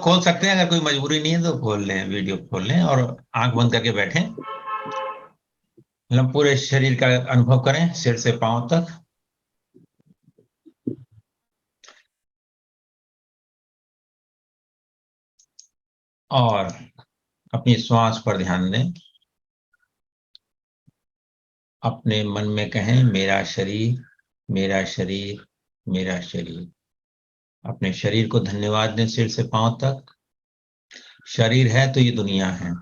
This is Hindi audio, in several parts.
खोल सकते हैं, अगर कोई मजबूरी नहीं है तो खोल लें, वीडियो खोल लें और आंख बंद करके बैठें। मतलब पूरे शरीर का अनुभव करें, सिर से पांव तक। और अपनी श्वास पर ध्यान दें। अपने मन में कहें, मेरा शरीर, मेरा शरीर, मेरा शरीर। अपने शरीर को धन्यवाद दें सिर से पांव तक। शरीर है तो ये दुनिया है।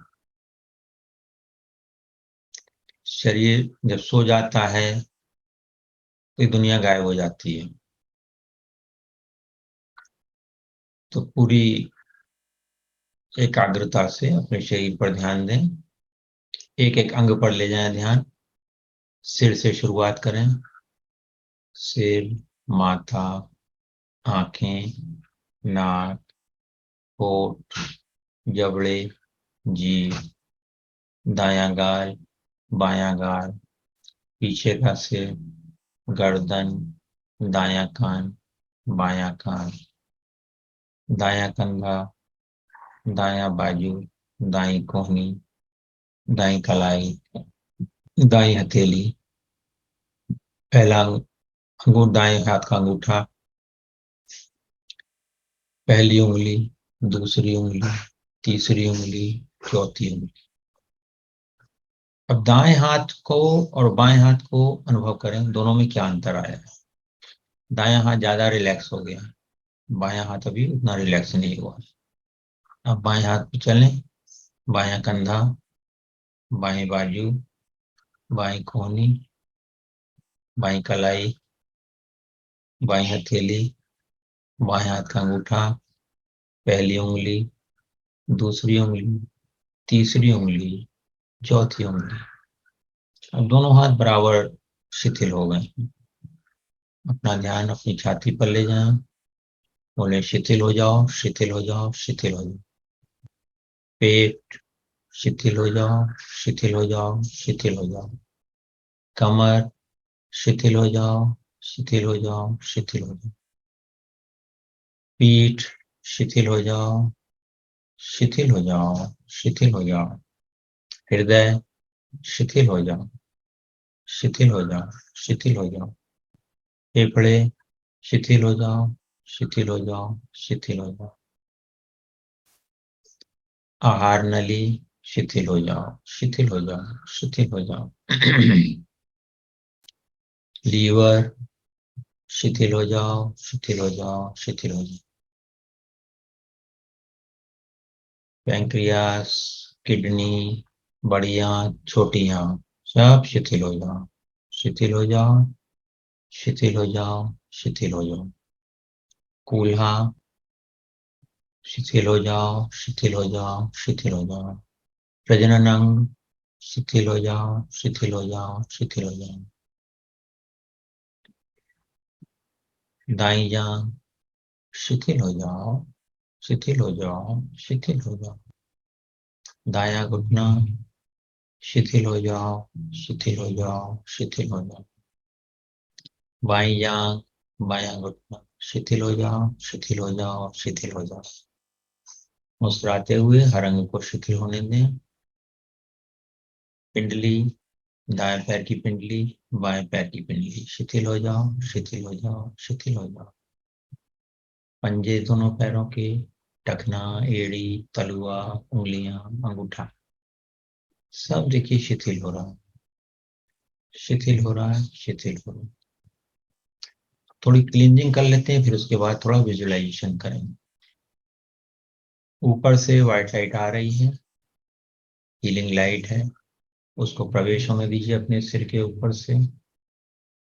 शरीर जब सो जाता है तो ये दुनिया गायब हो जाती है। तो पूरी एकाग्रता से अपने शरीर पर ध्यान दें। एक एक अंग पर ले जाएं ध्यान। सिर से शुरुआत करें। सिर, माथा, आंखें, नाक, होठ, जबड़े, जीभ, दायां गाल, बायां गाल, पीछे का सिर, गर्दन, दायां कान, बायां कान, दायां कंधा, दायां बाजू, दाईं कोहनी, दाईं कलाई, दाईं हथेली, पहला अंगूठा, दाएं हाथ का अंगूठा, पहली उंगली, दूसरी उंगली, तीसरी उंगली, चौथी उंगली। अब दाएं हाथ को और बाएं हाथ को अनुभव करें, दोनों में क्या अंतर आया है। दायां हाथ ज्यादा रिलैक्स हो गया, बायां हाथ अभी उतना रिलैक्स नहीं हुआ। अब बाएं हाथ पे चलें। बायां कंधा, बाएं बाजू, बाएं कोहनी, बाएं कलाई, बाएं हथेली, बाएं हाथ का अंगूठा, पहली उंगली, दूसरी उंगली, तीसरी उंगली, चौथी उंगली। अब दोनों हाथ बराबर शिथिल हो गए। अपना ध्यान अपनी छाती पर ले जाएं। बोले, शिथिल हो जाओ, शिथिल हो जाओ, शिथिल हो जाओ। पेट, शिथिल हो जाओ, शिथिल हो जाओ, शिथिल हो जाओ। कमर, शिथिल हो जाओ, शिथिल हो जाओ, शिथिल हो जाओ। पीठ, शिथिल हो जाओ, शिथिल हो जाओ, शिथिल हो जाओ। हृदय, शिथिल हो जाओ, शिथिल हो जाओ, शिथिल हो जाओ। फेफड़े, शिथिल हो जाओ, शिथिल हो जाओ, शिथिल हो जाओ। आहार नली, शिथिल हो जाओ, शिथिल हो जाओ, शिथिल हो जाओ। लीवर, शिथिल हो जाओ, शिथिल हो जाओ, शिथिल हो जाओ। पैंक्रियास, किडनी, बड़ी आंत, छोटी आंत, सब शिथिल हो जाओ, शिथिल हो जाओ, शिथिल हो जाओ, शिथिल हो जाओ। कूल्हा, शिथिल हो जाओ, शिथिल हो जाओ, शिथिल हो जाओ। प्रजनन अंग, शिथिल हो जाओ, शिथिल हो जाओ, शिथिल हो जाओ। दाई जांघ, शिथिल हो जाओ, शिथिल हो जाओ, शिथिल हो जाओ। दायां घुटना, शिथिल हो जाओ, शिथिल हो जाओ, शिथिल हो जाओ। बाई जांघ, बायां घुटना, शिथिल हो जाओ, शिथिल हो जाओ, शिथिल हो जाओ। मुस्कुराते हुए हर अंग को शिथिल होने दें। पिंडली, दाएं पैर की पिंडली, बाएं पैर की पिंडली, शिथिल हो जाओ, शिथिल हो जाओ, शिथिल हो जाओ। पंजे दोनों पैरों के, टखना, एड़ी, तलुआ, उंगलियां, अंगूठा, सब देखिए शिथिल हो रहा है, शिथिल हो रहा है, शिथिल हो रहा है। थोड़ी क्लींजिंग कर लेते हैं, फिर उसके बाद थोड़ा विजुअलाइजेशन करेंगे। ऊपर से व्हाइट लाइट आ रही है, हीलिंग लाइट है, उसको प्रवेश होने दीजिए अपने सिर के ऊपर से।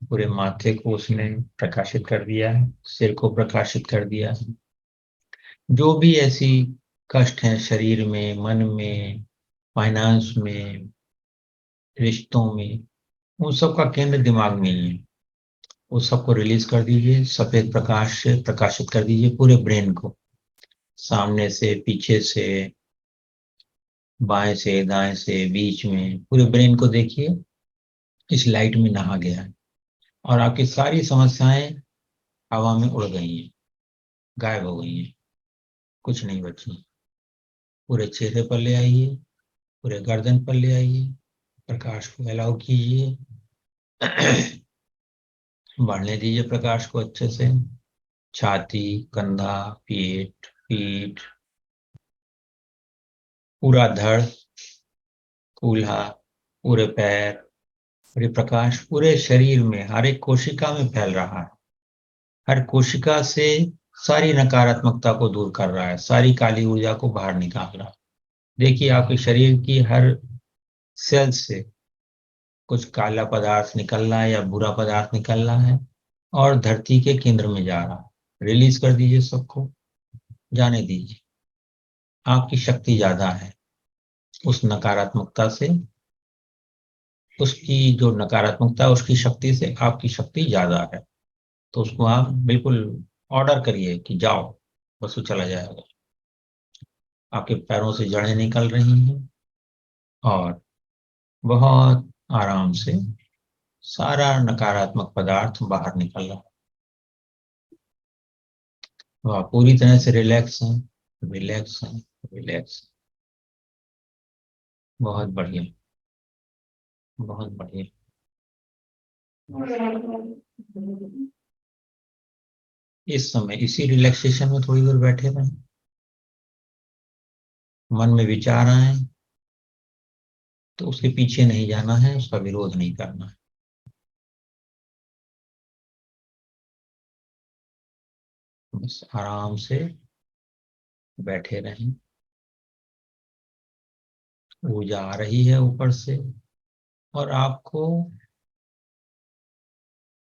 पूरे माथे को उसने प्रकाशित कर दिया है, सिर को प्रकाशित कर दिया है। जो भी ऐसी कष्ट है शरीर में, मन में, फाइनेंस में, रिश्तों में, उन सब का केंद्र दिमाग में ही है। उस सबको रिलीज कर दीजिए, सफेद प्रकाश से प्रकाशित कर दीजिए पूरे ब्रेन को। सामने से, पीछे से, बाएं से, दाएं से, बीच में, पूरे ब्रेन को देखिए इस लाइट में नहा गया है। और आपकी सारी समस्याएं हवा में उड़ गई हैं, गायब हो गई हैं। कुछ नहीं बची। पूरे चेहरे पर ले आइए, पूरे गर्दन पर ले आइए, प्रकाश को अलाउ कीजिए, बढ़ने दीजिए प्रकाश को अच्छे से। छाती, कंधा, पेट, पीठ, पूरा धड़, कूल्हा, पूरे पैर, और ये प्रकाश पूरे शरीर में हर एक कोशिका में फैल रहा है। हर कोशिका से सारी नकारात्मकता को दूर कर रहा है, सारी काली ऊर्जा को बाहर निकाल रहा है। देखिए आपके शरीर की हर सेल से कुछ काला पदार्थ निकल रहा है या बुरा पदार्थ निकल रहा है और धरती के केंद्र में जा रहा है। रिलीज कर दीजिए सबको, जाने दीजिए। आपकी शक्ति ज्यादा है उस नकारात्मकता से। उसकी जो नकारात्मकता है उसकी शक्ति से आपकी शक्ति ज्यादा है। तो उसको आप बिल्कुल ऑर्डर करिए कि जाओ, बस वो चला जाएगा। आपके पैरों से जड़ें निकल रही हैं और बहुत आराम से सारा नकारात्मक पदार्थ बाहर निकल रहा है। तो आप पूरी तरह से रिलैक्स हैं, रिलैक्स हैं, रिलैक्स। बहुत बढ़िया, बहुत बढ़िया। इस समय इसी रिलैक्सेशन में थोड़ी देर बैठे रहें। मन में विचार आए तो उसके पीछे नहीं जाना है, उसका विरोध नहीं करना है। बस आराम से बैठे रहें। ऊर्जा आ रही है ऊपर से और आपको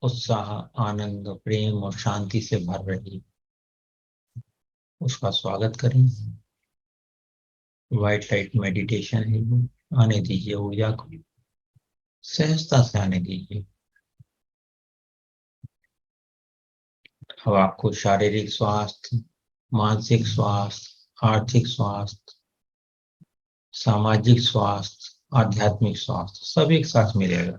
उत्साह, आनंद, प्रेम और शांति से भर रही है। उसका स्वागत करें। व्हाइट लाइट मेडिटेशन है ये। आने दीजिए ऊर्जा को, सहजता से आने दीजिए। अब आपको शारीरिक स्वास्थ्य, मानसिक स्वास्थ्य, आर्थिक स्वास्थ्य, सामाजिक स्वास्थ्य, आध्यात्मिक स्वास्थ्य सब एक साथ मिलेगा।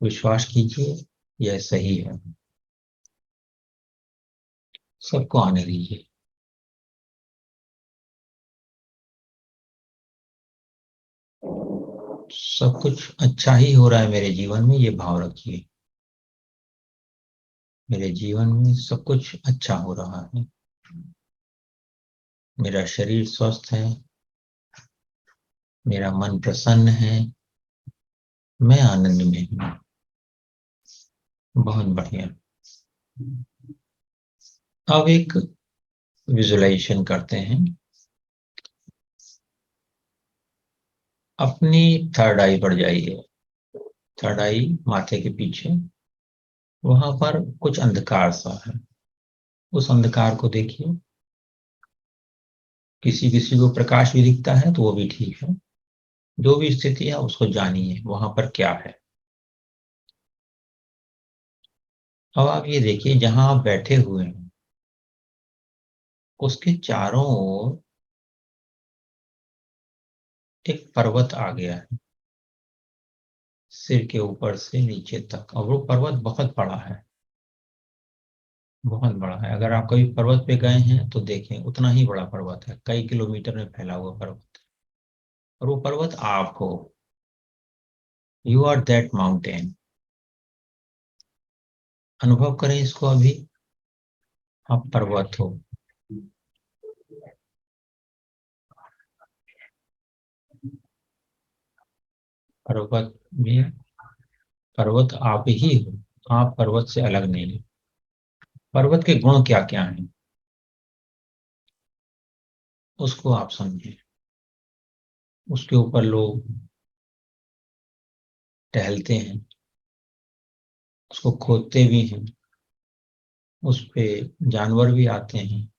विश्वास कीजिए यह सही है। सबको आने दीजिए। सब कुछ अच्छा ही हो रहा है मेरे जीवन में, ये भाव रखिए। मेरे जीवन में सब कुछ अच्छा हो रहा है। मेरा शरीर स्वस्थ है, मेरा मन प्रसन्न है, मैं आनंद में हूँ। बहुत बढ़िया। अब एक विजुलाइजेशन करते हैं। अपनी थर्ड आई पर जाइए। थर्ड आई माथे के पीछे, वहां पर कुछ अंधकार सा है। उस अंधकार को देखिए। किसी किसी को प्रकाश भी दिखता है तो वो भी ठीक है। जो भी स्थिति है उसको जानिए वहां पर क्या है। अब आप ये देखिए जहां आप बैठे हुए हैं उसके चारों ओर एक पर्वत आ गया है, सिर के ऊपर से नीचे तक। और वो पर्वत बहुत बड़ा है, बहुत बड़ा है। अगर आप कभी पर्वत पे गए हैं तो देखें, उतना ही बड़ा पर्वत है, कई किलोमीटर में फैला हुआ पर्वत। और वो पर्वत आप हो। You are that mountain. अनुभव करें इसको अभी। आप पर्वत हो। पर्वत में, पर्वत आप ही हो। आप पर्वत से अलग नहीं हो। पर्वत के गुण क्या क्या हैं उसको आप समझें। उसके ऊपर लोग टहलते हैं, उसको खोदते भी हैं, उस पे जानवर भी आते हैं,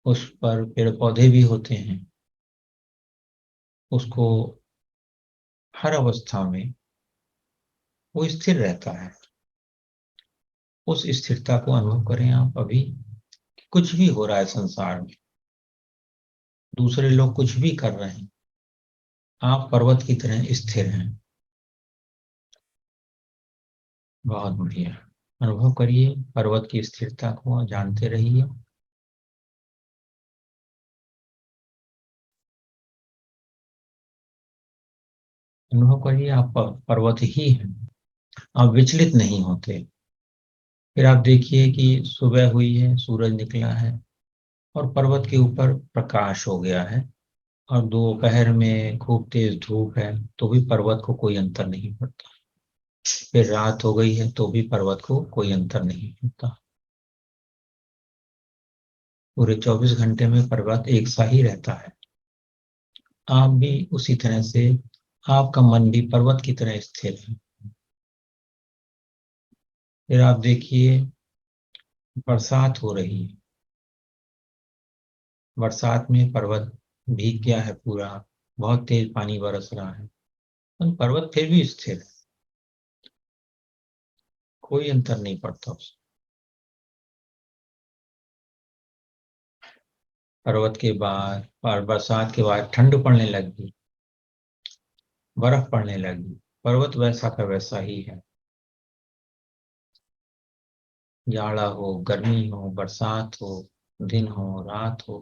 उस पर पेड़ पौधे भी होते हैं। उसको हर अवस्था में वो स्थिर रहता है। उस स्थिरता को अनुभव करें आप अभी। कुछ भी हो रहा है संसार में, दूसरे लोग कुछ भी कर रहे हैं, आप पर्वत की तरह स्थिर हैं। बहुत बढ़िया। अनुभव करिए पर्वत की स्थिरता को, जानते रहिए। अनुभव करिए आप पर्वत ही हैं, आप विचलित नहीं होते। फिर आप देखिए कि सुबह हुई है, सूरज निकला है और पर्वत के ऊपर प्रकाश हो गया है, और दोपहर में खूब तेज धूप है तो भी पर्वत को कोई अंतर नहीं पड़ता। फिर रात हो गई है तो भी पर्वत को कोई अंतर नहीं पड़ता। पूरे 24 घंटे में पर्वत एक सा ही रहता है। आप भी उसी तरह से, आपका मन भी पर्वत की तरह स्थिर है। फिर आप देखिए बरसात हो रही है, बरसात में पर्वत भीग गया है पूरा, बहुत तेज पानी बरस रहा है, पर पर्वत फिर भी स्थिर है, कोई अंतर नहीं पड़ता उसमें। पर्वत के बाद और बरसात के बाद ठंड पड़ने लगी, बर्फ पड़ने लगी, पर्वत वैसा का वैसा ही है। जाड़ा हो, गर्मी हो, बरसात हो, दिन हो, रात हो,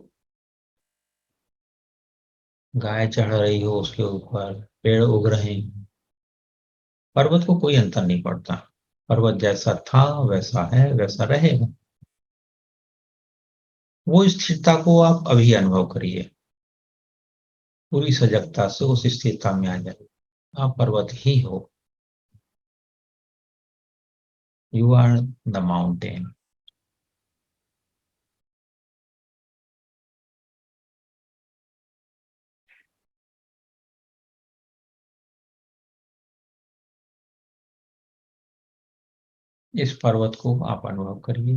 गाय चढ़ रही हो उसके ऊपर, पेड़ उग रहे हैं, पर्वत को कोई अंतर नहीं पड़ता। पर्वत जैसा था वैसा है, वैसा रहेगा। वो स्थिरता को आप अभी अनुभव करिए, पूरी सजगता से उस स्थिरता में आ जाए। आप पर्वत ही हो। You are the mountain. इस पर्वत को आप अनुभव करिए,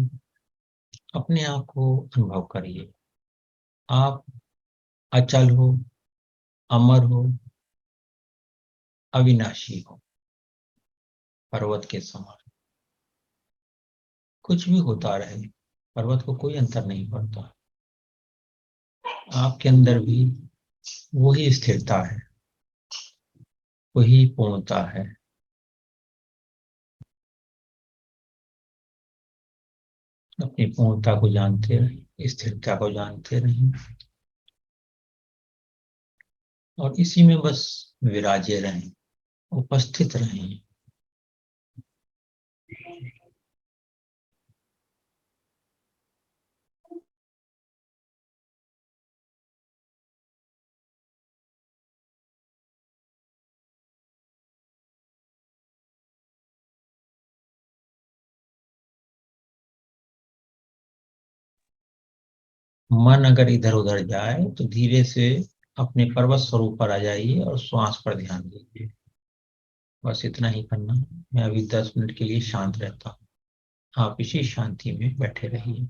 अपने आप को अनुभव करिए। आप अचल हो, अमर हो, अविनाशी हो, पर्वत के समान। कुछ भी होता रहे, पर्वत को कोई अंतर नहीं पड़ता। आपके अंदर भी वही स्थिरता है, वही पूर्णता है। अपनी पूर्णता को जानते रहिए, स्थिरता को जानते रहिए, और इसी में बस विराजे रहें, उपस्थित रहें। मन अगर इधर उधर जाए तो धीरे से अपने पर्वत स्वरूप पर आ जाइए और श्वास पर ध्यान दीजिए। बस इतना ही करना है। मैं अभी 10 मिनट के लिए शांत रहता हूँ, आप इसी शांति में बैठे रहिए।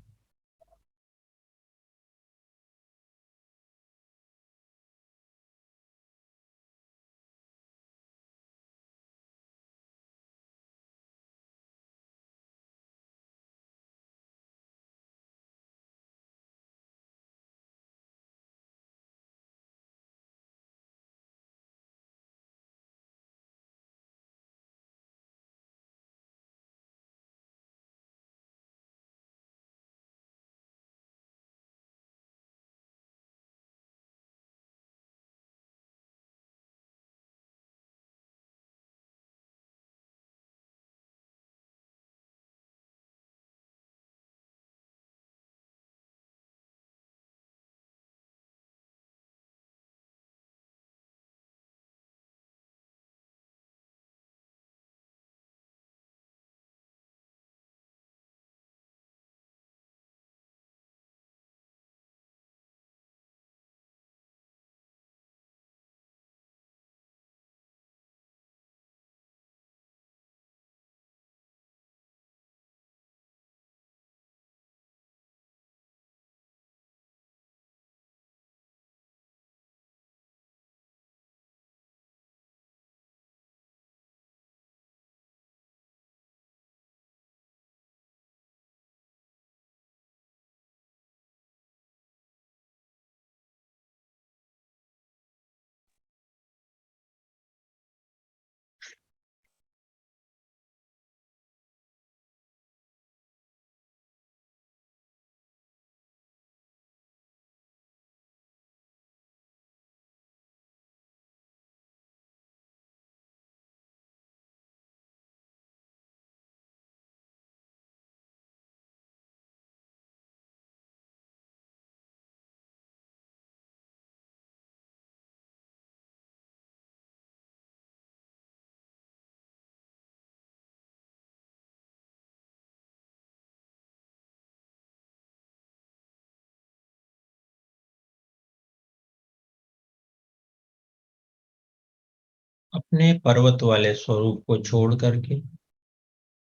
अपने पर्वत वाले स्वरूप को छोड़ करके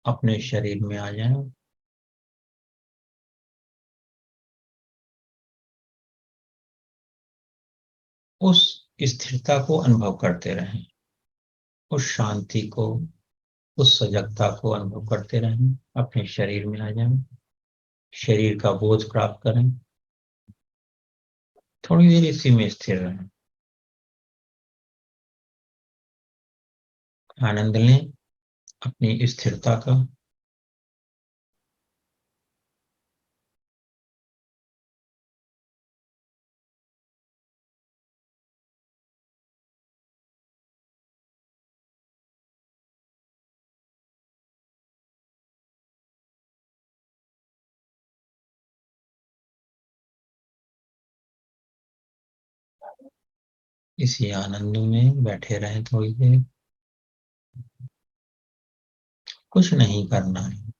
अपने शरीर में आ जाएं। उस स्थिरता को अनुभव करते रहें, उस शांति को, उस सजगता को अनुभव करते रहें। अपने शरीर में आ जाएं, शरीर का बोध प्राप्त करें, थोड़ी देर इसी में स्थिर रहें। आनंद लें अपनी स्थिरता का। इसी आनंद में बैठे रहें थोड़ी देर। कुछ नहीं करना है,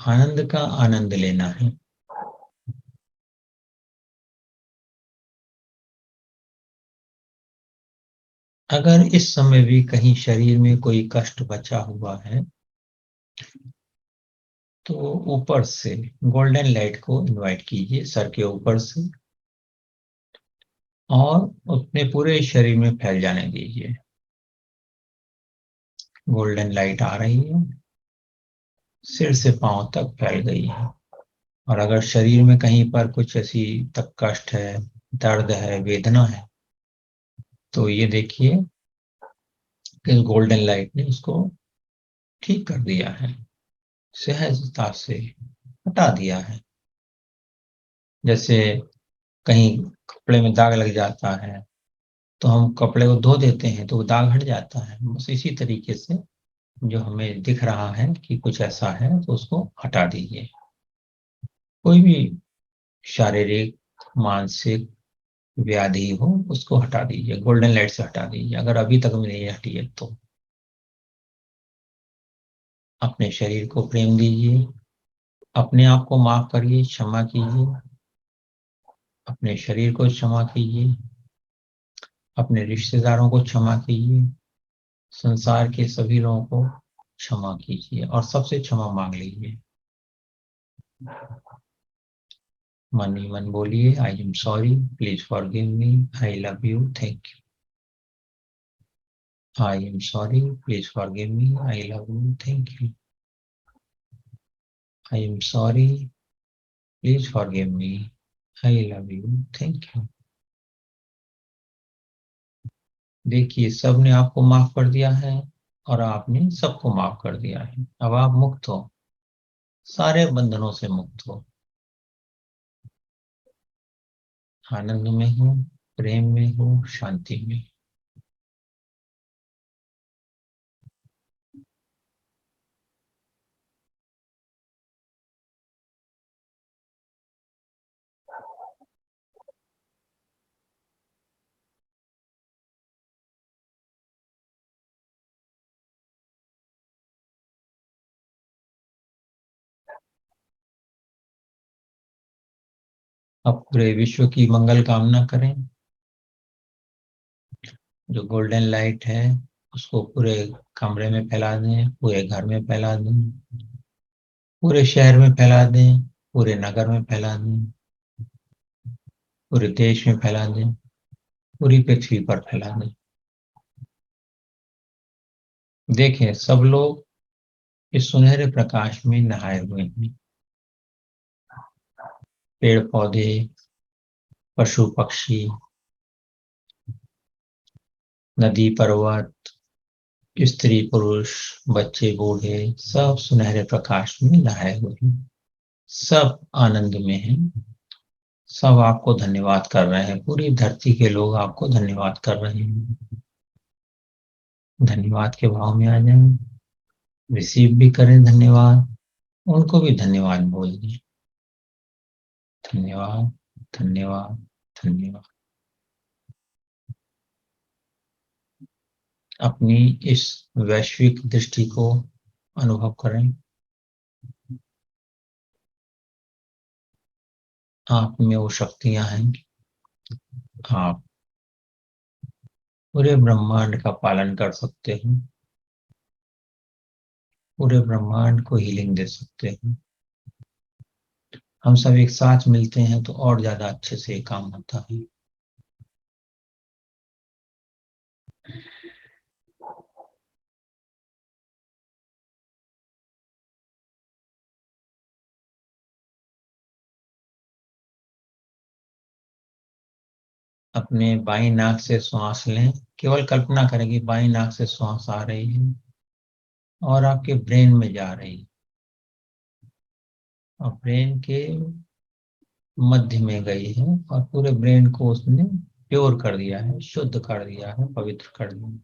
आनंद का आनंद लेना है। अगर इस समय भी कहीं शरीर में कोई कष्ट बचा हुआ है तो ऊपर से गोल्डन लाइट को इनवाइट कीजिए सर के ऊपर से, और अपने पूरे शरीर में फैल जाने दीजिए। गोल्डन लाइट आ रही है, सिर से पांव तक फैल गई है। और अगर शरीर में कहीं पर कुछ ऐसी तक कष्ट है, दर्द है, वेदना है, तो ये देखिए कि गोल्डन लाइट ने उसको ठीक कर दिया है, सहजता से हटा दिया है। जैसे कहीं कपड़े में दाग लग जाता है तो हम कपड़े को धो देते हैं तो वो दाग हट जाता है, बस इसी तरीके से जो हमें दिख रहा है कि कुछ ऐसा है तो उसको हटा दीजिए। कोई भी शारीरिक, मानसिक व्याधि हो उसको हटा दीजिए, गोल्डन लाइट से हटा दीजिए। अगर अभी तक में नहीं हटी है तो अपने शरीर को प्रेम दीजिए, अपने आप को माफ करिए, क्षमा कीजिए, अपने शरीर को क्षमा कीजिए, अपने रिश्तेदारों को क्षमा कीजिए, संसार के सभी लोगों को क्षमा कीजिए और सबसे क्षमा मांग लीजिए। मन ही मन बोलिए, I am sorry, please forgive me, I love you, thank you. I am sorry, please forgive me, I love you, thank you. I am sorry, please forgive me, I love you, thank you. देखिए सबने आपको माफ कर दिया है और आपने सबको माफ कर दिया है। अब आप मुक्त हो, सारे बंधनों से मुक्त हो, आनंद में हो, प्रेम में हो, शांति में। अब पूरे विश्व की मंगल कामना करें। जो गोल्डन लाइट है उसको पूरे कमरे में फैला दें, पूरे घर में फैला दें, पूरे शहर में फैला दें, पूरे नगर में फैला दें, पूरे देश में फैला दें, पूरी पृथ्वी पर फैला दें। देखें सब लोग इस सुनहरे प्रकाश में नहाए हुए हैं। पेड़ पौधे, पशु पक्षी, नदी पर्वत, स्त्री पुरुष, बच्चे बूढ़े, सब सुनहरे प्रकाश में नहाए हुए हैं, सब आनंद में हैं। सब आपको धन्यवाद कर रहे हैं, पूरी धरती के लोग आपको धन्यवाद कर रहे हैं। धन्यवाद के भाव में आ जाएं, रिसीव भी करें धन्यवाद, उनको भी धन्यवाद बोल दें। धन्यवाद, धन्यवाद, धन्यवाद। अपनी इस वैश्विक दृष्टि को अनुभव करें। आप में वो शक्तियां हैं, आप पूरे ब्रह्मांड का पालन कर सकते हैं, पूरे ब्रह्मांड को हीलिंग दे सकते हैं। हम सब एक साथ मिलते हैं तो और ज्यादा अच्छे से ये काम होता है। अपने बाईं नाक से श्वास लें, केवल कल्पना करें कि बाईं नाक से श्वास आ रही है और आपके ब्रेन में जा रही है और ब्रेन के मध्य में गई है और पूरे ब्रेन को उसने प्योर कर दिया है, शुद्ध कर दिया है, पवित्र कर दिया है।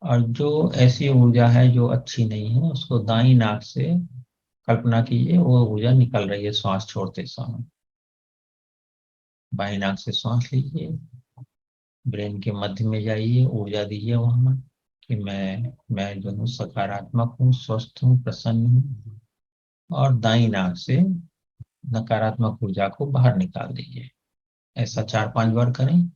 और जो ऐसी ऊर्जा है जो अच्छी नहीं है, उसको दाईं नाक से कल्पना कीजिए वो ऊर्जा निकल रही है श्वास छोड़ते समय। बाईं नाक से श्वास लीजिए, ब्रेन के मध्य में जाइए, ऊर्जा दीजिए वहां कि मैं जो हूँ सकारात्मक हूँ, स्वस्थ हूँ, प्रसन्न हूँ। और दाईं नाक से नकारात्मक ऊर्जा को बाहर निकाल दीजिए। ऐसा 4-5 बार करें।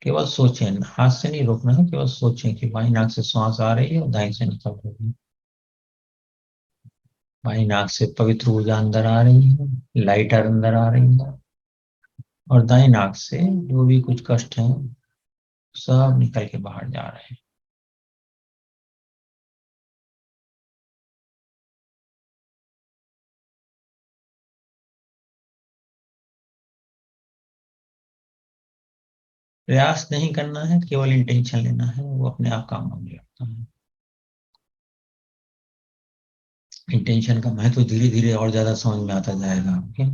केवल सोचें, हाथ से नहीं रोकना है, केवल सोचें कि बाईं नाक से श्वास आ रही है और दाईं से निकल रही है। बाईं नाक से पवित्र ऊर्जा अंदर आ रही है, लाइटर अंदर आ रही है और दाईं नाक से जो भी कुछ कष्ट है सब निकल के बाहर जा रहे हैं। प्रयास नहीं करना है, केवल इंटेंशन लेना है, वो अपने आप काम होने लगता है। इंटेंशन का महत्व धीरे धीरे और ज्यादा समझ में आता जाएगा आपके।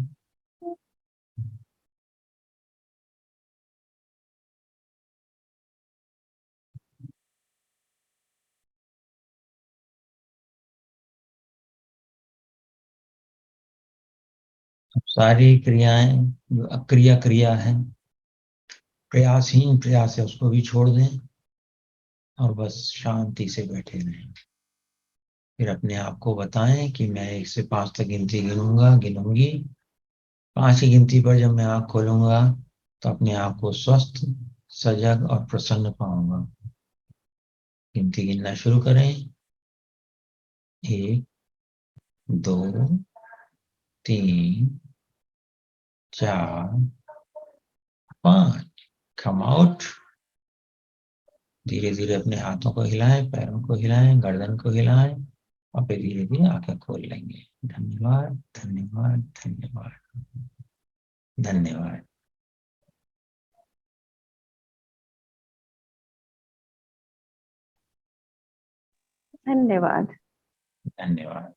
सारी क्रियाएं जो अक्रिया क्रिया है, प्रयासहीन प्रयास है, उसको भी छोड़ दें और बस शांति से बैठे रहें। फिर अपने आप को बताएं कि मैं 1 से 5 तक गिनती गिनूंगा, गिनूंगी। 5 की गिनती पर जब मैं आँख खोलूंगा तो अपने आप को स्वस्थ, सजग और प्रसन्न पाऊंगा। गिनती गिनना शुरू करें। 1, 2, 3, 4, 5। Come out. धीरे धीरे अपने हाथों को हिलाएं, पैरों को हिलाएं, गर्दन को हिलाएं और फिर धीरे धीरे आंखें खोल लेंगे। धन्यवाद, धन्यवाद, धन्यवाद, धन्यवाद। धन्यवाद। धन्यवाद।